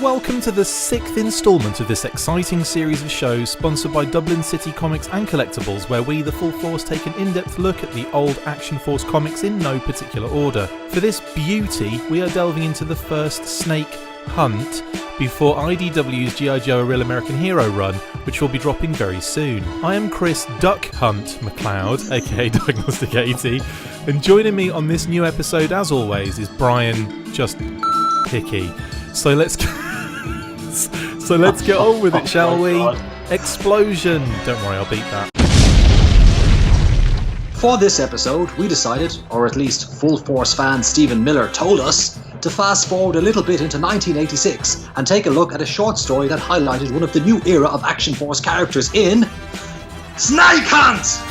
welcome to the 6th instalment of this exciting series of shows sponsored by Dublin City Comics and Collectibles, where we, the Full Force, take an in-depth look at the old Action Force comics in no particular order. For this beauty, we are delving into the first Snake Hunt before IDW's G.I. Joe A Real American Hero run, which will be dropping very soon. I am Chris Duck Hunt McLeod, aka Diagnostic 80, and joining me on this new episode, as always, is Brian Just Picky. So let's get on with it, shall we? God. Explosion! Don't worry, I'll beat that. For this episode, we decided, or at least Full Force fan Stephen Miller told us, to fast forward a little bit into 1986 and take a look at a short story that highlighted one of the new era of Action Force characters in Snake Hunt!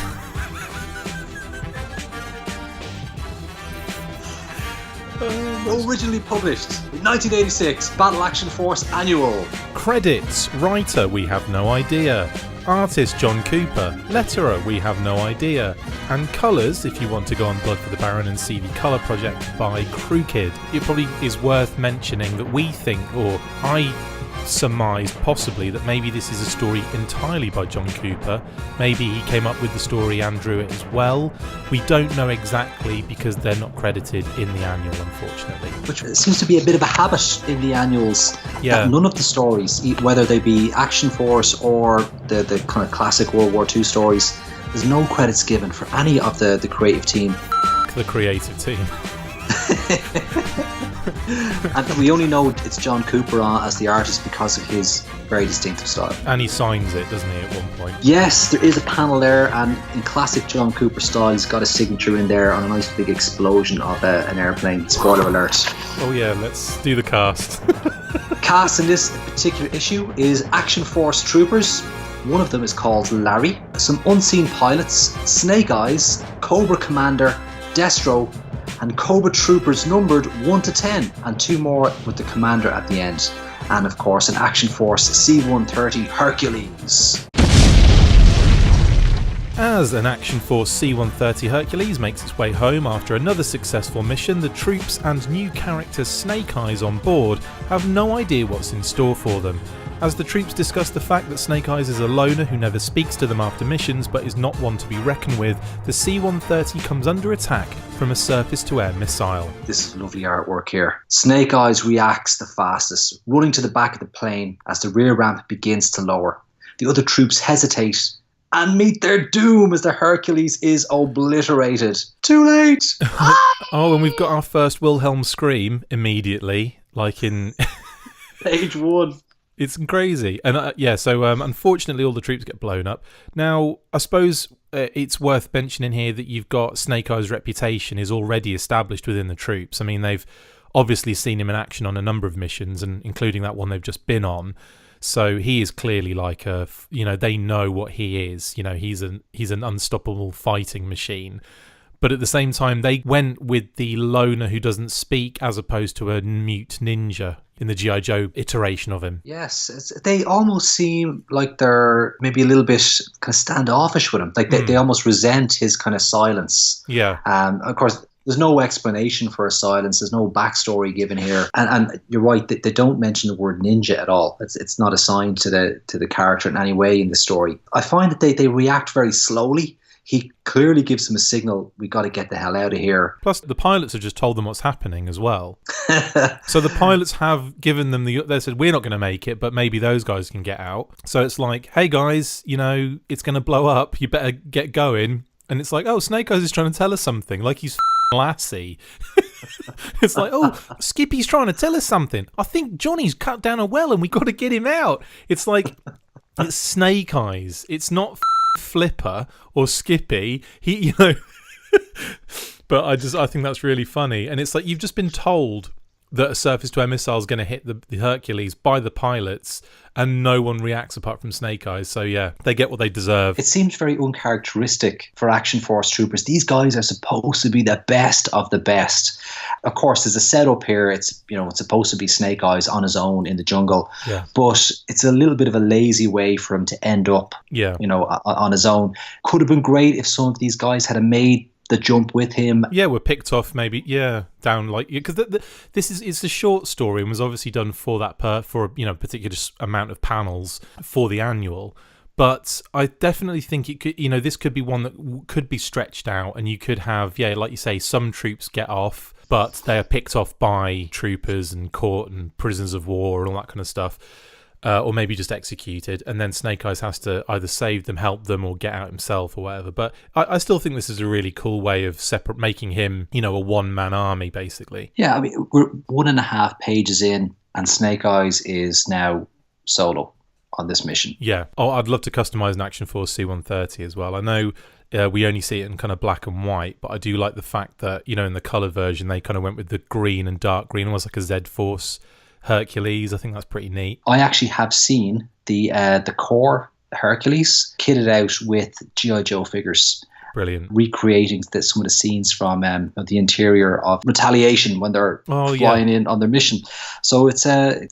Originally published in 1986, Battle Action Force Annual. Credits: writer, we have no idea. Artist, John Cooper. Letterer, we have no idea. And colours, if you want to go on Blood for the Baron and see the colour project by Crooked. It probably is worth mentioning that we think, or I surmised possibly, that maybe this is a story entirely by John Cooper. Maybe he came up with the story and drew it as well. We don't know exactly because they're not credited in the annual, unfortunately. Which seems to be a bit of a habit in the annuals. Yeah. That none of the stories, whether they be Action Force or the kind of classic World War II stories, there's no credits given for any of the creative team. The creative team. And we only know it's John Cooper as the artist because of his very distinctive style. And he signs it, doesn't he, at one point? Yes, there is a panel there, and in classic John Cooper style, he's got a signature in there on a nice big explosion of an airplane. Spoiler alert. Oh yeah, let's do the cast. Cast in this particular issue is Action Force Troopers. One of them is called Larry. Some unseen pilots, Snake Eyes, Cobra Commander, Destro, and Cobra Troopers numbered 1 to 10, and 2 more with the Commander at the end. And of course, an Action Force C-130 Hercules. As an Action Force C-130 Hercules makes its way home after another successful mission, the troops and new character Snake Eyes on board have no idea what's in store for them. As the troops discuss the fact that Snake Eyes is a loner who never speaks to them after missions but is not one to be reckoned with, the C-130 comes under attack from a surface-to-air missile. This is lovely artwork here. Snake Eyes reacts the fastest, running to the back of the plane as the rear ramp begins to lower. The other troops hesitate and meet their doom as the Hercules is obliterated. Too late! Oh, and we've got our first Wilhelm Scream immediately, like in... Page 1. It's crazy. And unfortunately all the troops get blown up. Now, I suppose it's worth mentioning here that you've got Snake Eyes' reputation is already established within the troops. I mean, they've obviously seen him in action on a number of missions, and including that one they've just been on. So he is clearly like they know what he is. You know, he's an unstoppable fighting machine. But at the same time, they went with the loner who doesn't speak as opposed to a mute ninja in the G.I. Joe iteration of him. Yes, they almost seem like they're maybe a little bit kind of standoffish with him. Like they almost resent his kind of silence. Yeah. Of course, there's no explanation for his silence. There's no backstory given here. And you're right, they don't mention the word ninja at all. It's not assigned to the character in any way in the story. I find that they react very slowly. He clearly gives them a signal, we got to get the hell out of here. Plus, the pilots have just told them what's happening as well. So the pilots have given them they said, we're not going to make it, but maybe those guys can get out. So it's like, hey guys, it's going to blow up. You better get going. And it's like, oh, Snake Eyes is trying to tell us something. Like he's Lassie. It's like, oh, Skippy's trying to tell us something. I think Johnny's cut down a well and we got to get him out. It's like, it's Snake Eyes. It's not Flipper or Skippy. But I think that's really funny. And it's like, you've just been told that a surface-to-air missile is going to hit the Hercules by the pilots, and no one reacts apart from Snake Eyes. So yeah, they get what they deserve. It seems very uncharacteristic for Action Force Troopers. These guys are supposed to be the best of the best. Of course, there's a setup here. It's supposed to be Snake Eyes on his own in the jungle, yeah. But it's a little bit of a lazy way for him to end up, yeah, on his own. Could have been great if some of these guys had made that jump with him. Yeah, were picked off maybe, down like, because it's a short story and was obviously done for that for a particular amount of panels for the annual. But I definitely think it could, this could be one that could be stretched out, and you could have, like you say, some troops get off, but they are picked off by troopers and caught and prisoners of war and all that kind of stuff, or maybe just executed, and then Snake Eyes has to either save them, help them, or get out himself or whatever. But I still think this is a really cool way of making him, a one-man army, basically. Yeah, I mean, we're 1.5 pages in, and Snake Eyes is now solo on this mission. Yeah. Oh, I'd love to customize an Action Force C-130 as well. I know we only see it in kind of black and white, but I do like the fact that, in the color version, they kind of went with the green and dark green, almost like a Z-Force Hercules. I think that's pretty neat. I actually have seen the core Hercules kitted out with G.I. Joe figures. Brilliant. Recreating some of the scenes from the interior of Retaliation when they're flying in on their mission. So it's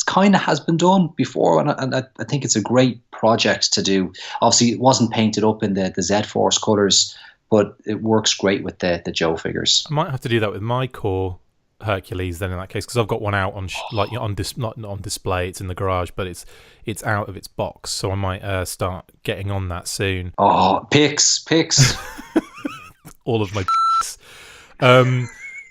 kind of has been done before, and I think it's a great project to do. Obviously, it wasn't painted up in the Z-Force colors, but it works great with the Joe figures. I might have to do that with my core Hercules then in that case, because I've got one out on not on display. It's in the garage, but it's out of its box, so I might start getting on that soon. Oh, pics. All of my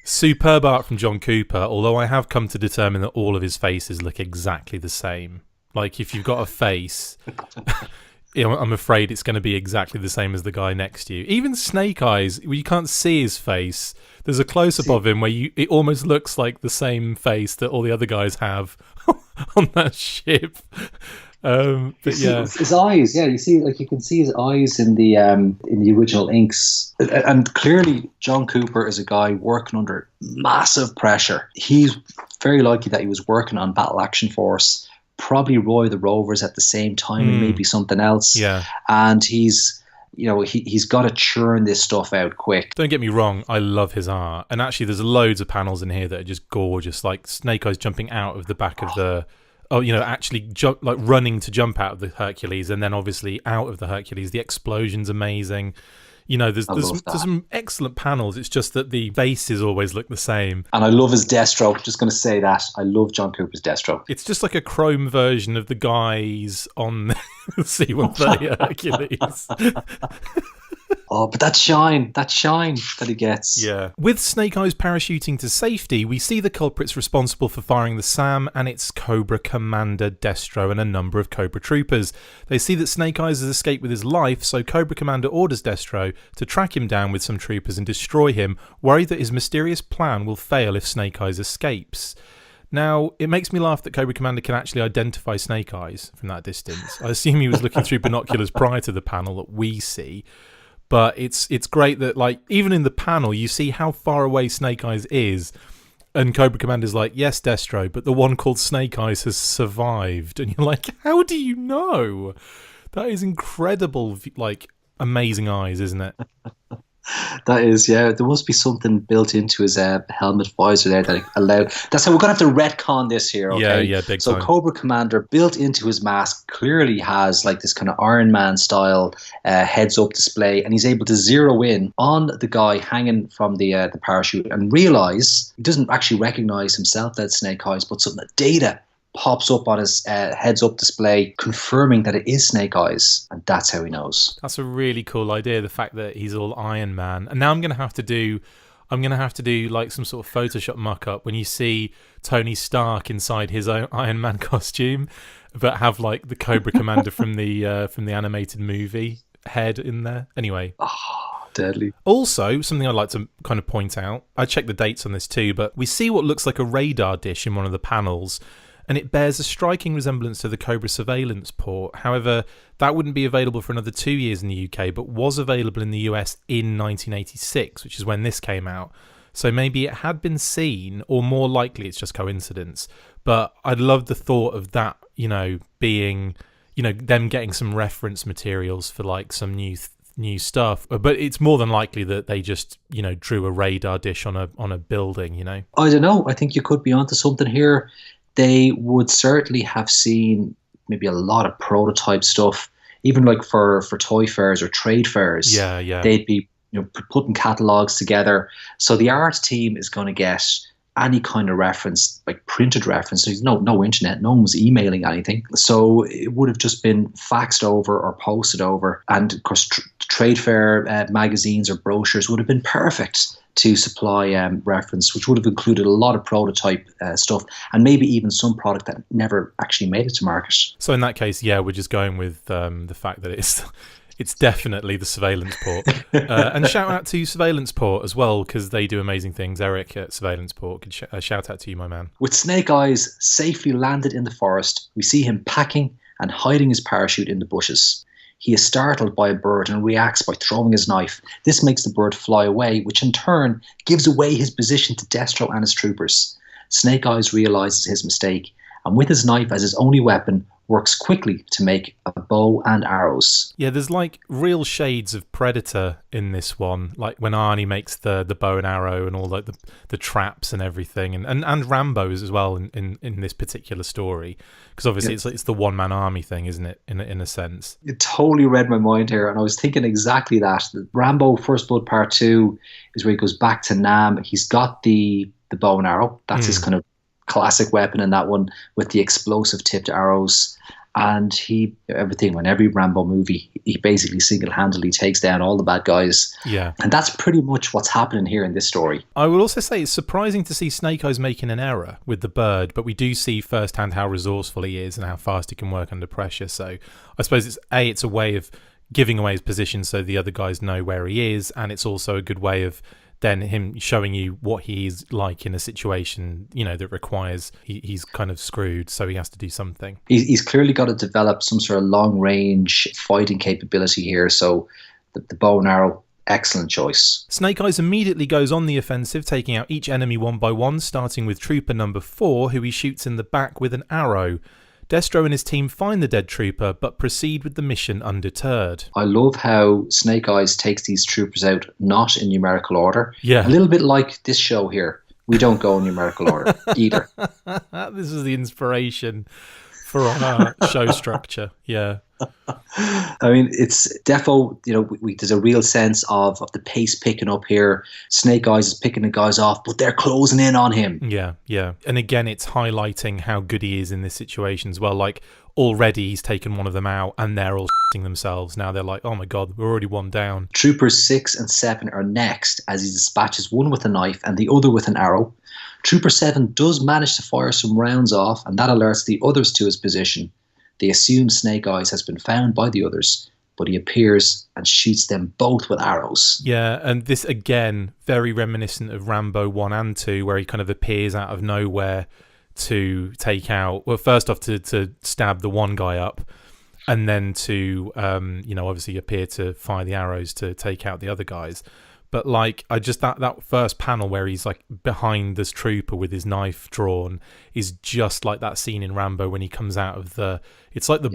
superb art from John Cooper, although I have come to determine that all of his faces look exactly the same. Like, if you've got a face, I'm afraid it's going to be exactly the same as the guy next to you. Even Snake Eyes, you can't see his face. There's a close-up of him where it almost looks like the same face that all the other guys have on that ship. But his eyes, you see, like you can see his eyes in the original inks, and clearly John Cooper is a guy working under massive pressure. He's very likely that he was working on Battle Action Force, probably Roy the Rovers at the same time, and maybe something else. Yeah, and he's got to churn this stuff out quick. Don't get me wrong, I love his art, and actually there's loads of panels in here that are just gorgeous, like Snake Eyes jumping out of the back of the. Actually running to jump out of the Hercules, and then obviously out of the Hercules. The explosion's amazing. There's some excellent panels. It's just that the faces always look the same. And I love his Destro. Just going to say that. I love John Cooper's Destro. It's just like a chrome version of the guys on the C-130 Hercules. Oh, but that shine that he gets. Yeah. With Snake Eyes parachuting to safety, we see the culprits responsible for firing the SAM and its Cobra Commander, Destro, and a number of Cobra troopers. They see that Snake Eyes has escaped with his life, so Cobra Commander orders Destro to track him down with some troopers and destroy him, worried that his mysterious plan will fail if Snake Eyes escapes. Now, it makes me laugh that Cobra Commander can actually identify Snake Eyes from that distance. I assume he was looking through binoculars prior to the panel that we see. But it's great that, like, even in the panel, you see how far away Snake Eyes is. And Cobra Commander's like, yes, Destro, but the one called Snake Eyes has survived. And you're like, how do you know? That is incredible, like, amazing eyes, isn't it? That is, yeah. There must be something built into his helmet visor there that allowed. That's how we're going to have to retcon this here, okay? Yeah, big time. So Cobra Commander, built into his mask, clearly has like this kind of Iron Man style heads-up display, and he's able to zero in on the guy hanging from the parachute and realize he doesn't actually recognize himself as Snake Eyes, but some data pops up on his heads-up display, confirming that it is Snake Eyes, and that's how he knows. That's a really cool idea, the fact that he's all Iron Man. And now I'm going to have to do like some sort of Photoshop mock-up when you see Tony Stark inside his own Iron Man costume, but have like the Cobra Commander from the animated movie head in there. Anyway. Oh, deadly. Also, something I'd like to kind of point out, I checked the dates on this too, but we see what looks like a radar dish in one of the panels, and it bears a striking resemblance to the Cobra surveillance port. However, that wouldn't be available for another 2 years in the UK, but was available in the US in 1986, which is when this came out. So maybe it had been seen, or more likely it's just coincidence. But I'd love the thought of that, being, them getting some reference materials for like some new stuff. But it's more than likely that they just, drew a radar dish on a building, I don't know. I think you could be onto something here. They would certainly have seen maybe a lot of prototype stuff, even like for toy fairs or trade fairs. Yeah. They'd be putting catalogs together. So the art team is going to get any kind of reference, like printed reference. There's no internet, no one was emailing anything. So it would have just been faxed over or posted over. And of course, trade fair magazines or brochures would have been perfect to supply reference, which would have included a lot of prototype stuff and maybe even some product that never actually made it to market. So in that case, yeah, we're just going with the fact that it's definitely the surveillance port. And shout out to surveillance port as well, because they do amazing things. Eric at surveillance port, good shout out to you, my man. With Snake Eyes safely landed in the forest, we see him packing and hiding his parachute in the bushes. He is startled by a bird and reacts by throwing his knife. This makes the bird fly away, which in turn gives away his position to Destro and his troopers. Snake Eyes realizes his mistake, and with his knife as his only weapon, works quickly to make a bow and arrows. Yeah, there's like real shades of Predator in this one, like when Arnie makes the bow and arrow and all like the traps and everything, and Rambo's as well in this particular story, because obviously it's the one-man army thing, isn't it, in a sense. It totally read my mind here, and I was thinking exactly that. Rambo First Blood Part 2 is where he goes back to Nam. He's got the bow and arrow. That's his kind of classic weapon in that one, with the explosive tipped arrows. And in every Rambo movie, he basically single-handedly takes down all the bad guys. Yeah. And that's pretty much what's happening here in this story. I will also say it's surprising to see Snake Eyes making an error with the bird, but we do see firsthand how resourceful he is and how fast he can work under pressure. So I suppose it's a way of giving away his position so the other guys know where he is, and it's also a good way of then him showing you what he's like in a situation, that requires he's kind of screwed, so he has to do something. He's clearly got to develop some sort of long-range fighting capability here, so the bow and arrow, excellent choice. Snake Eyes immediately goes on the offensive, taking out each enemy one by one, starting with trooper number 4, who he shoots in the back with an arrow. Destro and his team find the dead trooper, but proceed with the mission undeterred. I love how Snake Eyes takes these troopers out not in numerical order. Yeah. A little bit like this show here. We don't go in numerical order either. This is the inspiration for our show structure. Yeah. I mean, it's defo, there's a real sense of the pace picking up here. Snake Eyes is picking the guys off, but they're closing in on him. Yeah. And again, it's highlighting how good he is in this situation as well. Like, already he's taken one of them out and they're all shitting themselves. Now they're like, oh my God, we're already one down. Troopers 6 and 7 are next as he dispatches one with a knife and the other with an arrow. Trooper 7 does manage to fire some rounds off, and that alerts the others to his position. They assume Snake Eyes has been found by the others, but he appears and shoots them both with arrows. Yeah, and this, again, very reminiscent of Rambo 1 and 2, where he kind of appears out of nowhere to take out, well, first off, to stab the one guy up, and then to, obviously appear to fire the arrows to take out the other guys. But like, I just that first panel where he's like behind this trooper with his knife drawn is just like that scene in Rambo when he comes out of it's like the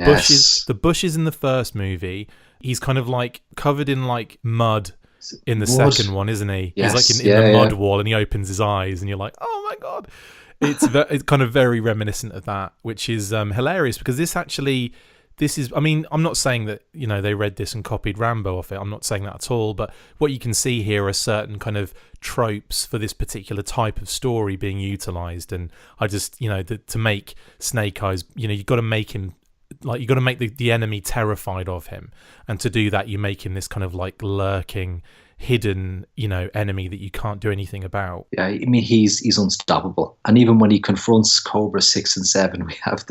bushes in the first movie. He's kind of like covered in like mud in the second one, isn't he? Yes. He's like in the mud wall, and he opens his eyes and you're like, oh my God. It's kind of very reminiscent of that, which is hilarious, because this is, I mean, I'm not saying that, they read this and copied Rambo off it. I'm not saying that at all. But what you can see here are certain kind of tropes for this particular type of story being utilized. And I just, to make Snake Eyes, you've got to make him, like, you've got to make the enemy terrified of him. And to do that, you make him this kind of like lurking, hidden, enemy that you can't do anything about. Yeah, I mean, he's unstoppable. And even when he confronts Cobra 6 and 7, we have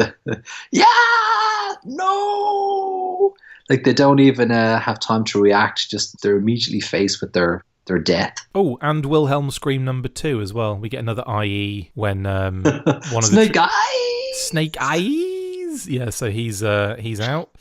no! Like, they don't even have time to react. Just they're immediately faced with their death. Oh, and Wilhelm Scream number 2 as well. We get another IE when one of Snake Eyes! Snake Eyes! Yeah, so he's out.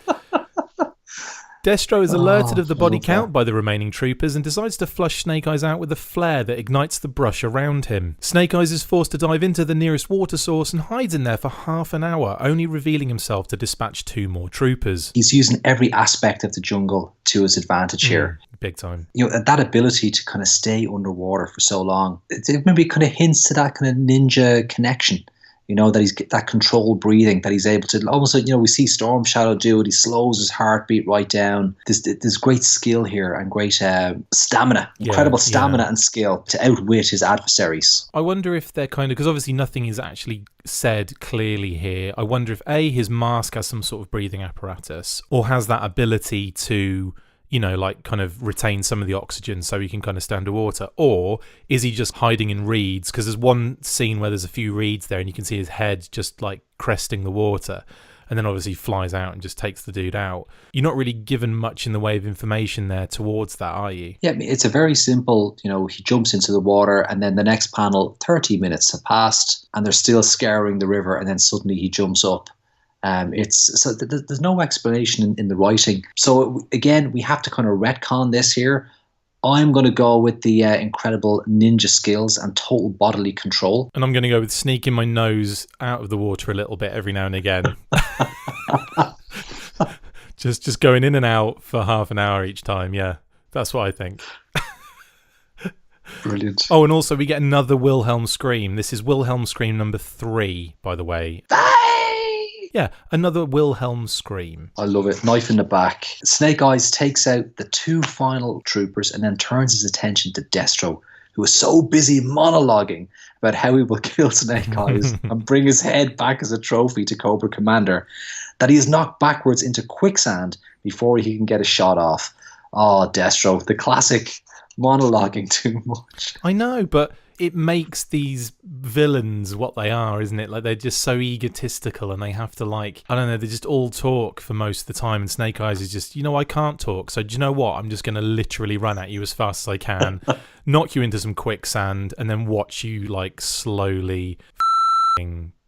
Destro is alerted of the body count by the remaining troopers and decides to flush Snake Eyes out with a flare that ignites the brush around him. Snake Eyes is forced to dive into the nearest water source and hides in there for half an hour, only revealing himself to dispatch 2 more troopers. He's using every aspect of the jungle to his advantage here. Big time. That ability to kind of stay underwater for so long, it maybe kind of hints to that kind of ninja connection. that he's that controlled breathing, that he's able to almost like, we see Storm Shadow do it. He slows his heartbeat right down. There's great skill here and great stamina, incredible stamina and skill to outwit his adversaries. I wonder if they're kind of, because obviously nothing is actually said clearly here. I wonder if his mask has some sort of breathing apparatus or has that ability to, like kind of retain some of the oxygen so he can kind of stay underwater? Or is he just hiding in reeds? Because there's one scene where there's a few reeds there and you can see his head just like cresting the water. And then obviously flies out and just takes the dude out. You're not really given much in the way of information there towards that, are you? Yeah, it's a very simple, he jumps into the water and then the next panel, 30 minutes have passed and they're still scouring the river and then suddenly he jumps up. There's no explanation in the writing. So again, we have to kind of retcon this here. I'm going to go with the incredible ninja skills and total bodily control. And I'm going to go with sneaking my nose out of the water a little bit every now and again. just going in and out for half an hour each time. Yeah, that's what I think. Brilliant. Oh, and also we get another Wilhelm Scream. This is Wilhelm Scream number 3, by the way. Yeah, another Wilhelm Scream. I love it. Knife in the back. Snake Eyes takes out the 2 final troopers and then turns his attention to Destro, who is so busy monologuing about how he will kill Snake Eyes and bring his head back as a trophy to Cobra Commander, that he is knocked backwards into quicksand before he can get a shot off. Oh, Destro, the classic monologuing too much. I know, but it makes these villains what they are, isn't it? Like, they're just so egotistical and they have to, like, I don't know, they just all talk for most of the time, and Snake Eyes is just, I can't talk, so do you know what? I'm just going to literally run at you as fast as I can, knock you into some quicksand, and then watch you, like, slowly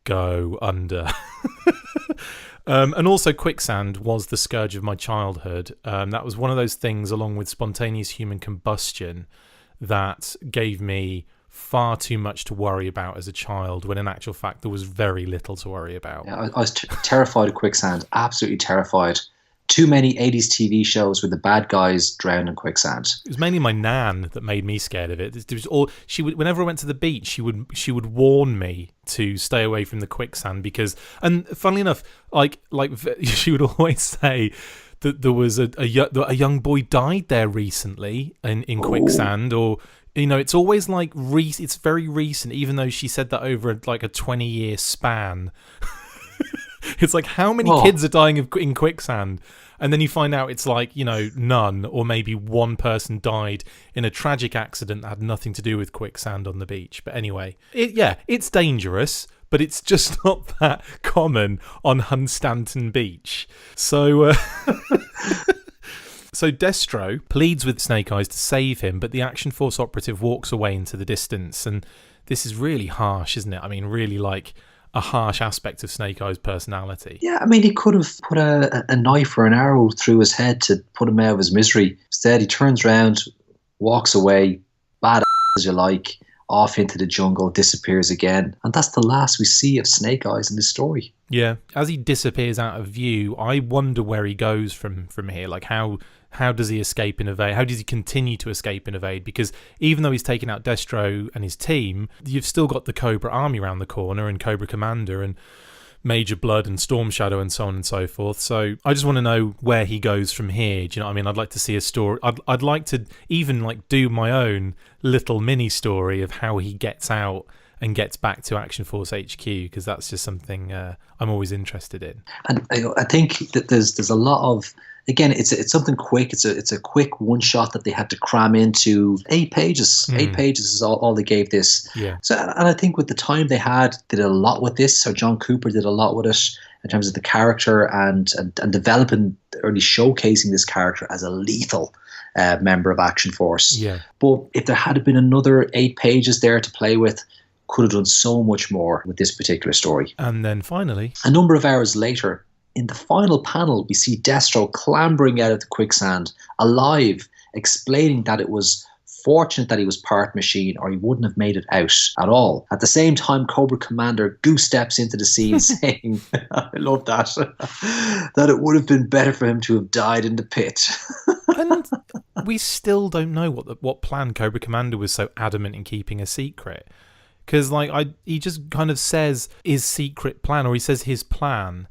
go under. And also quicksand was the scourge of my childhood. That was one of those things, along with spontaneous human combustion, that gave me far too much to worry about as a child, when in actual fact there was very little to worry about. Yeah, I was terrified of quicksand, absolutely terrified. Too many 80s TV shows where the bad guys drown in quicksand. It was mainly my nan that made me scared of it. It was all, she would, whenever I went to the beach, she would warn me to stay away from the quicksand, because, and funnily enough, like she would always say that there was a young boy died there recently in quicksand, or it's always like it's very recent, even though she said that over like a 20-year span. It's like, how many kids are dying in quicksand? And then you find out it's like, none, or maybe one person died in a tragic accident that had nothing to do with quicksand on the beach. But anyway, it's dangerous, but it's just not that common on Hunstanton Beach. So... So Destro pleads with Snake Eyes to save him, but the Action Force operative walks away into the distance. And this is really harsh, isn't it? I mean, really like a harsh aspect of Snake Eyes' personality. Yeah, I mean, he could have put a knife or an arrow through his head to put him out of his misery. Instead, he turns around, walks away, bad as you like, off into the jungle, disappears again. And that's the last we see of Snake Eyes in this story. Yeah, as he disappears out of view, I wonder where he goes from here. Like, how does he escape and evade? How does he continue to escape and evade? Because even though he's taken out Destro and his team, you've still got the Cobra army around the corner, and Cobra Commander and Major Blood and Storm Shadow and so on and so forth. So I just want to know where he goes from here. Do you know what I mean? I'd like to see a story. I'd like to even like do my own little mini story of how he gets out and gets back to Action Force HQ, because that's just something I'm always interested in. And I think that there's a lot of, again, it's something quick. It's a quick one shot that they had to cram into 8 pages. 8 pages is all they gave this. Yeah. So, and I think with the time they had, they did a lot with this. So John Cooper did a lot with it in terms of the character and developing, early showcasing this character as a lethal member of Action Force. Yeah. But if there had been another 8 pages there to play with, could have done so much more with this particular story. And then finally, a number of hours later, in the final panel, we see Destro clambering out of the quicksand, alive, explaining that it was fortunate that he was part machine, or he wouldn't have made it out at all. At the same time, Cobra Commander goose steps into the scene saying, I love that, that it would have been better for him to have died in the pit. And we still don't know what plan Cobra Commander was so adamant in keeping a secret. Because he just kind of says his secret plan, or he says his plan,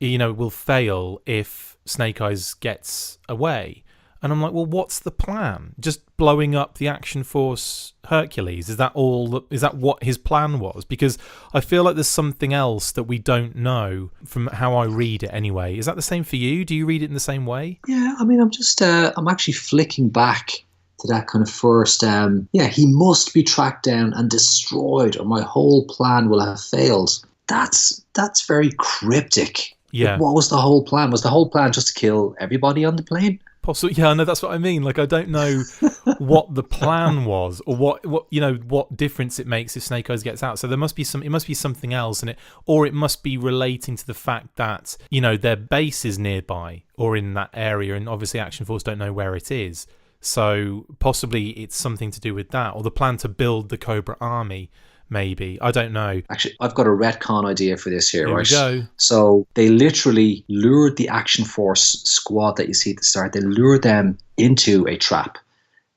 will fail if Snake Eyes gets away. And I'm like, well, what's the plan? Just blowing up the Action Force Hercules? Is that all? Is that what his plan was? Because I feel like there's something else that we don't know from how I read it anyway. Is that the same for you? Do you read it in the same way? Yeah, I mean, I'm actually flicking back to that kind of first, he must be tracked down and destroyed or my whole plan will have failed. That's very cryptic. Yeah. Like, what was the whole plan? Was the whole plan just to kill everybody on the plane? Possibly, yeah, no, that's what I mean. Like, I don't know what the plan was, or what difference it makes if Snake Eyes gets out. So it must be something else, or it must be relating to the fact that their base is nearby or in that area, and obviously Action Force don't know where it is. So possibly it's something to do with that, or the plan to build the Cobra army. Maybe. I don't know. Actually, I've got a retcon idea for this here, right? Here we go. So they literally lured the Action Force squad that you see at the start. They lured them into a trap.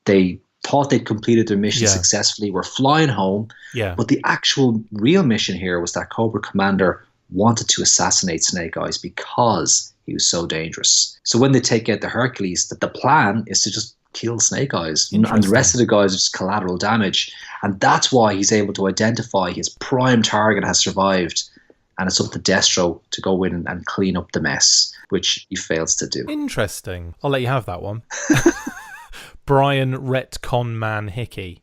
They thought they'd completed their mission successfully. Were flying home. Yeah. But the actual real mission here was that Cobra Commander wanted to assassinate Snake Eyes because he was so dangerous. So when they take out the Hercules, the plan is to just kill Snake Eyes, and the rest of the guys are just collateral damage. And that's why he's able to identify his prime target has survived, and it's up to Destro to go in and clean up the mess, which he fails to do. Interesting. I'll let you have that one. Brian Retcon Man Hickey.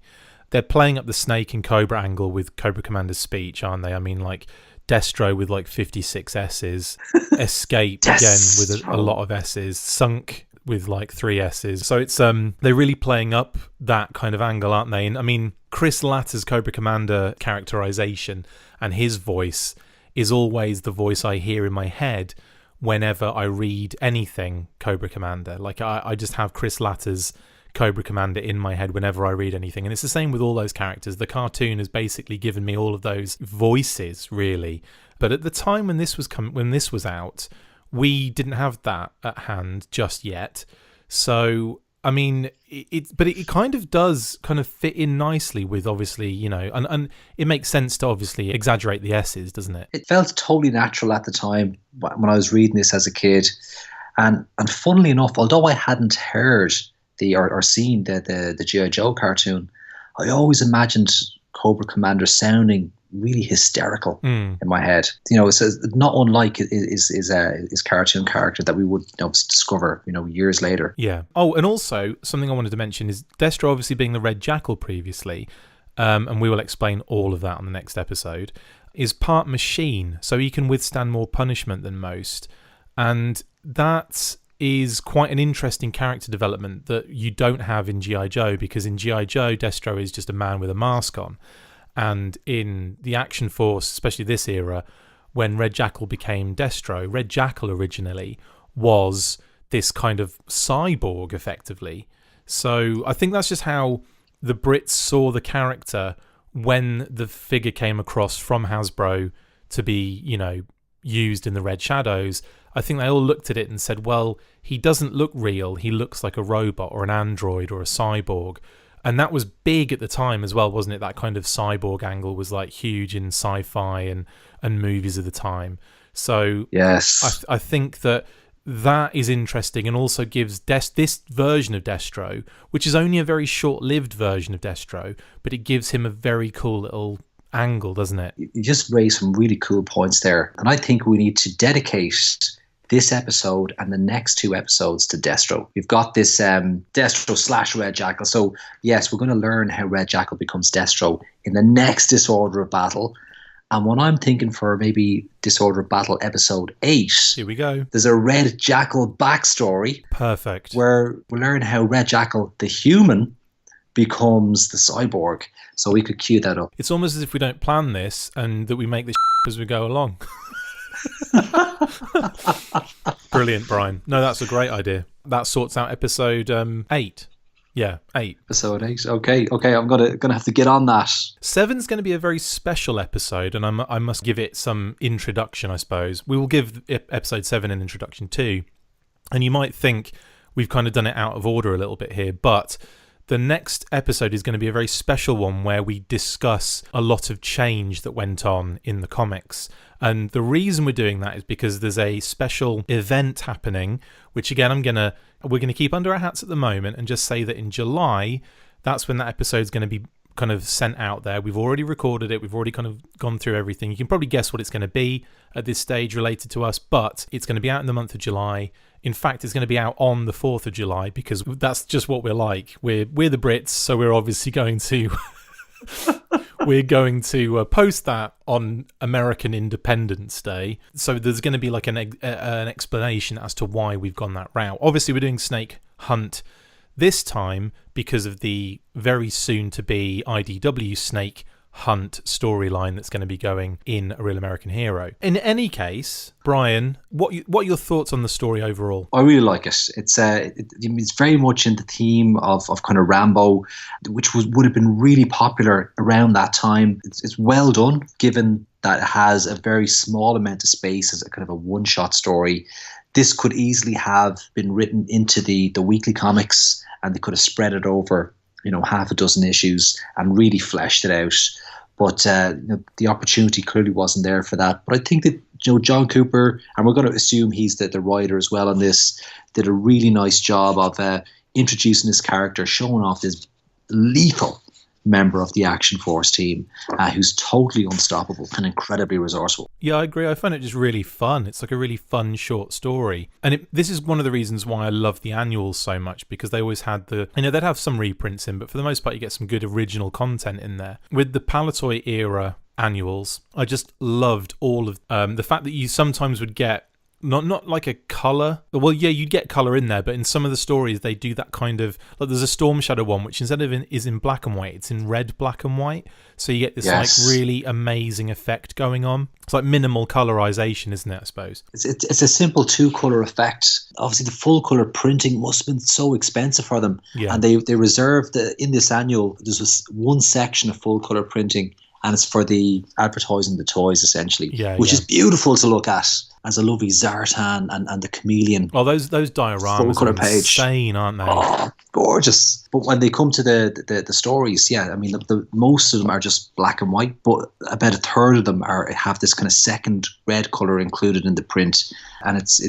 They're playing up the Snake and Cobra angle with Cobra Commander's speech, aren't they? I mean, like Destro with like 56 S's, Escape again with a lot of S's, Sunk with like 3 S's. So it's they're really playing up that kind of angle, aren't they? And I mean, Chris Latter's Cobra Commander characterization and his voice is always the voice I hear in my head whenever I read anything Cobra Commander. Like I just have Chris Latter's Cobra Commander in my head whenever I read anything, and it's the same with all those characters. The cartoon has basically given me all of those voices, really. But at the time when this was out, we didn't have that at hand just yet. So I mean, it kind of does kind of fit in nicely with, obviously, and it makes sense to obviously exaggerate the S's, doesn't it? It felt totally natural at the time when I was reading this as a kid, and funnily enough, although I hadn't heard or seen the G.I. Joe cartoon, I always imagined Cobra Commander sounding really hysterical in my head. It's not unlike his cartoon character that we would discover years later. Yeah. Oh, and also something I wanted to mention is Destro obviously being the Red Jackal previously, and we will explain all of that on the next episode, is part machine, so he can withstand more punishment than most, and that is quite an interesting character development that you don't have in G.I. Joe, because in G.I. Joe, Destro is just a man with a mask on. And in the Action Force, especially this era, when Red Jackal became Destro, Red Jackal originally was this kind of cyborg, effectively. So I think that's just how the Brits saw the character when the figure came across from Hasbro to be, used in the Red Shadows. I think they all looked at it and said, well, he doesn't look real. He looks like a robot or an android or a cyborg. And that was big at the time as well, wasn't it? That kind of cyborg angle was like huge in sci-fi and movies of the time. So yes, I think that is interesting, and also gives this version of Destro, which is only a very short-lived version of Destro, but it gives him a very cool little angle, doesn't it? You just raised some really cool points there. And I think we need to dedicate this episode and the next 2 episodes to Destro. We've got this Destro / Red Jackal. So yes, we're going to learn how Red Jackal becomes Destro in the next Disorder of Battle. And what I'm thinking for maybe Disorder of Battle episode 8, here we go. There's a Red Jackal backstory. Perfect. Where we learn how Red Jackal, the human, becomes the cyborg. So we could cue that up. It's almost as if we don't plan this and that we make this as we go along. Brilliant, Brian. No, that's a great idea. That sorts out episode 8. Yeah, 8. Episode 8. Okay. I'm gonna have to get on that. 7's going to be a very special episode, and I must give it some introduction, I suppose. We will give episode 7 an introduction too. And you might think we've kind of done it out of order a little bit here, but The next episode is going to be a very special one where we discuss a lot of change that went on in the comics. And the reason we're doing that is because there's a special event happening, which again we're gonna keep under our hats at the moment and just say that in July, that's when that episode's going to be kind of sent out there. We've already recorded it. We've already kind of gone through everything. You can probably guess what it's going to be at this stage related to us, but it's going to be out in the month of July. In fact, it's going to be out on the 4th of July because that's just what we're like. We're the Brits, so we're obviously going to post that on American Independence Day. So there's going to be like an explanation as to why we've gone that route. Obviously, we're doing Snake Hunt this time because of the very soon to be IDW Snake Hunt storyline that's going to be going in A Real American Hero. In any case, Brian, what are your thoughts on the story overall? I really like it. It's very much in the theme of kind of Rambo, which would have been really popular around that time. It's well done, given that it has a very small amount of space as a kind of a one-shot story. This could easily have been written into the weekly comics, and they could have spread it over, half a dozen issues and really fleshed it out. But the opportunity clearly wasn't there for that. But I think that John Cooper, and we're going to assume he's the writer as well on this, did a really nice job of introducing this character, showing off this lethal member of the Action Force team who's totally unstoppable and incredibly resourceful. Yeah, I agree. I find it just really fun. It's like a really fun short story. And this is one of the reasons why I love the annuals so much, because they always had they'd have some reprints in, but for the most part you get some good original content in there. With the Palatoy era annuals, I just loved all of the fact that you sometimes would get not like a colour. Well, yeah, you'd get colour in there, but in some of the stories they do that kind of, like there's a Storm Shadow one which instead of is in black and white, it's in red, black and white. So you get this like really amazing effect going on. It's like minimal colorization, isn't it, I suppose? It's a simple 2-colour effect. Obviously the full colour printing must have been so expensive for them. Yeah. And they reserved in this annual, there's one section of full colour printing, and it's for the advertising the toys essentially, which is beautiful to look at. As a lovely Zartan and the Chameleon. Oh, those dioramas are insane, aren't they? Oh, gorgeous. But when they come to the stories, I mean, most of them are just black and white, but about a third of them have this kind of second red colour included in the print. And it's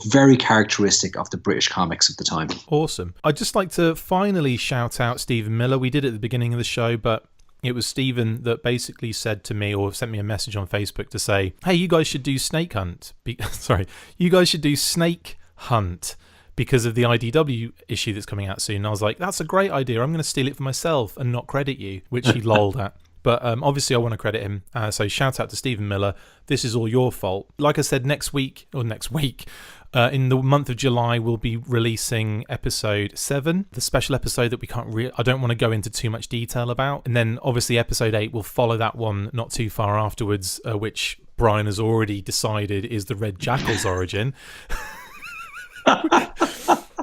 very characteristic of the British comics of the time. Awesome. I'd just like to finally shout out Stephen Miller. We did it at the beginning of the show, but it was Stephen that basically said to me, or sent me a message on Facebook to say, hey, you guys should do Snake Hunt. You guys should do Snake Hunt because of the IDW issue that's coming out soon. And I was like, that's a great idea. I'm going to steal it for myself and not credit you, which he lolled at. But obviously I want to credit him. So shout out to Stephen Miller. This is all your fault. Like I said, next week, in the month of July, we'll be releasing episode 7, the special episode that I don't want to go into too much detail about. And then obviously episode 8 will follow that one not too far afterwards, which Brian has already decided is the Red Jackal's origin.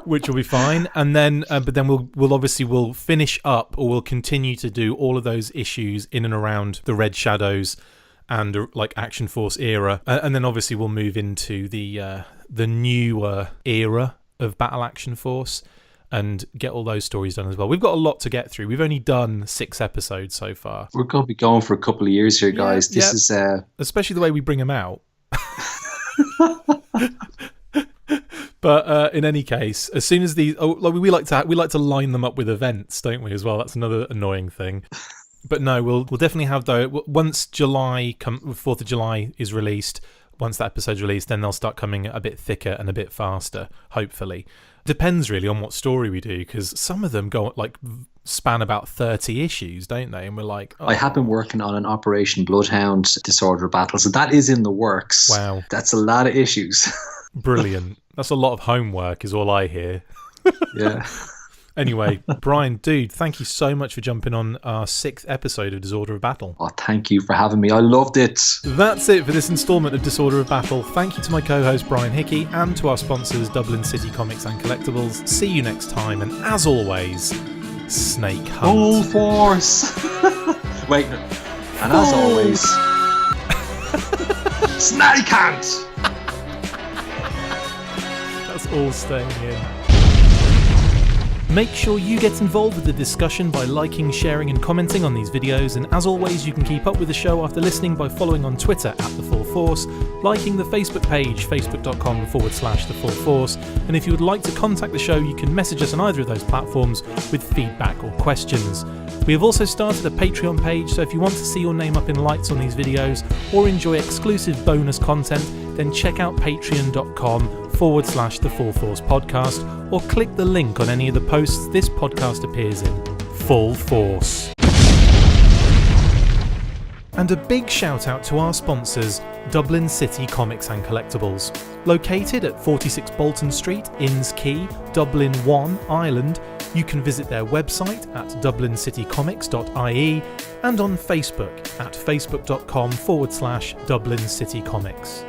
Which will be fine. And then but then we'll finish up, or we'll continue to do all of those issues in and around the Red Shadows and like Action Force era, and then obviously we'll move into the newer era of Battle Action Force and get all those stories done as well. We've got a lot to get through. We've only done 6 episodes so far. We're going to be going for a couple of years here, guys. This is especially the way we bring them out. But in any case, as soon as we like to line them up with events, don't we? As well, that's another annoying thing. But no, we'll definitely have once 4th of July is released. Once that episode's released, then they'll start coming a bit thicker and a bit faster. Hopefully, depends really on what story we do, because some of them span about 30 issues, don't they? And we're like, I have been working on an Operation Bloodhound Disorder Battle, so that is in the works. Wow, that's a lot of issues. Brilliant. That's a lot of homework, is all I hear. Yeah. Anyway, Brian, dude, thank you so much for jumping on our 6th episode of Disorder of Battle. Oh, thank you for having me. I loved it. That's it for this instalment of Disorder of Battle. Thank you to my co-host Brian Hickey and to our sponsors Dublin City Comics and Collectibles. See you next time, and as always, Snake Hunt. Full force. Wait, and as always, Snake Hunt. That's all staying in. Make sure you get involved with the discussion by liking, sharing and commenting on these videos, and as always you can keep up with the show after listening by following on Twitter @The Full Force, liking the Facebook page facebook.com/The Full Force, and if you would like to contact the show you can message us on either of those platforms with feedback or questions. We have also started a Patreon page, so if you want to see your name up in lights on these videos or enjoy exclusive bonus content, then check out patreon.com/The Full Force Podcast, or click the link on any of the posts this podcast appears in. Full Force. And a big shout out to our sponsors, Dublin City Comics and Collectibles. Located at 46 Bolton Street, Inns Quay, Dublin 1, Ireland, you can visit their website at dublincitycomics.ie and on Facebook at facebook.com/Dublin City Comics.